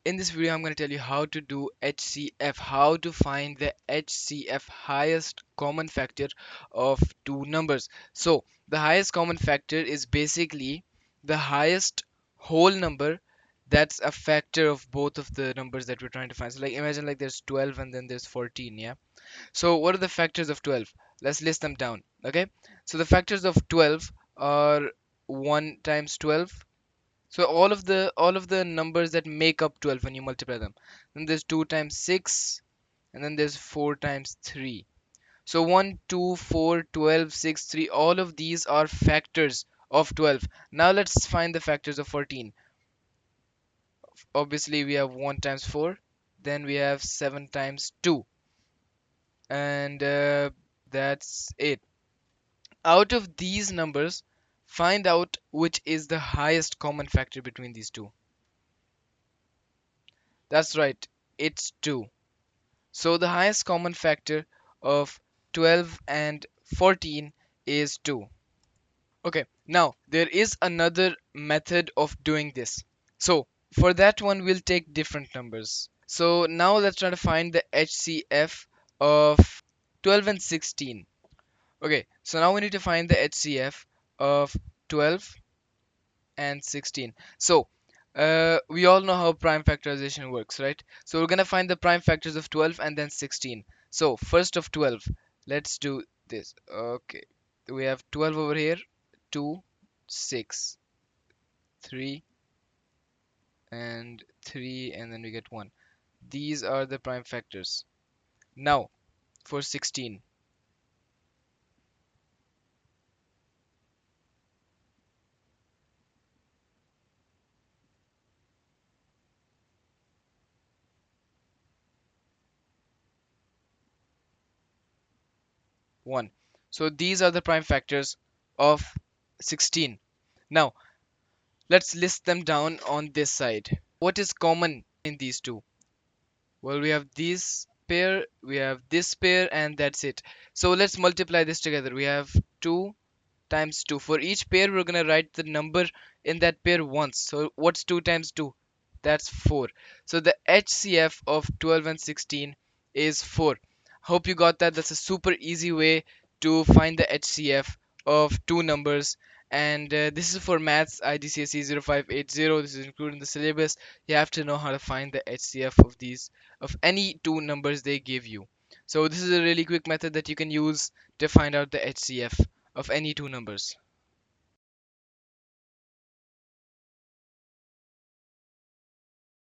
In this video, I'm going to tell you how to do HCF, how to find the HCF, highest common factor of two numbers. So the highest common factor is basically the highest whole number that's a factor of both of the numbers that we're trying to find. So like imagine like there's 12 and then there's 14, yeah? So what are the factors of 12? Let's list them down, okay? So the factors of 12 are 1 times 12. So all of the numbers that make up 12 when you multiply them. Then there's 2 times 6, and then there's 4 times 3. So 1, 2, 4, 12, 6, 3, all of these are factors of 12. Now let's find the factors of 14. Obviously we have 1 times 4, then we have 7 times 2, and that's it. Out of these numbers, find out which is the highest common factor between these two. That's right, it's 2. So the highest common factor of 12 and 14 is 2. Okay, now there is another method of doing this. So for that one, we'll take different numbers. So now let's try to find the HCF of 12 and 16. Okay, so now we need to find the HCF of 12 and 16. So we all know how prime factorization works, right? So we're gonna find the prime factors of 12 and then 16. So first of 12, let's do this. Okay, we have 12 over here, 2, 6, 3, and 3, and then we get 1. These are the prime factors. Now for 16. 1. So these are the prime factors of 16. Now let's list them down on this side. What is common between these two? Well, we have this pair, we have this pair, and that's it. So let's multiply this together. We have 2 times 2. For each pair, we're going to write the number in that pair once. So what's 2 times 2? That's 4. So the HCF of 12 and 16 is 4. Hope you got that. That's a super easy way to find the HCF of two numbers. And this is for maths IGCSE 0580. This is included in the syllabus. You have to know how to find the HCF of these, of any two numbers they give you. So this is a really quick method that you can use to find out the HCF of any two numbers.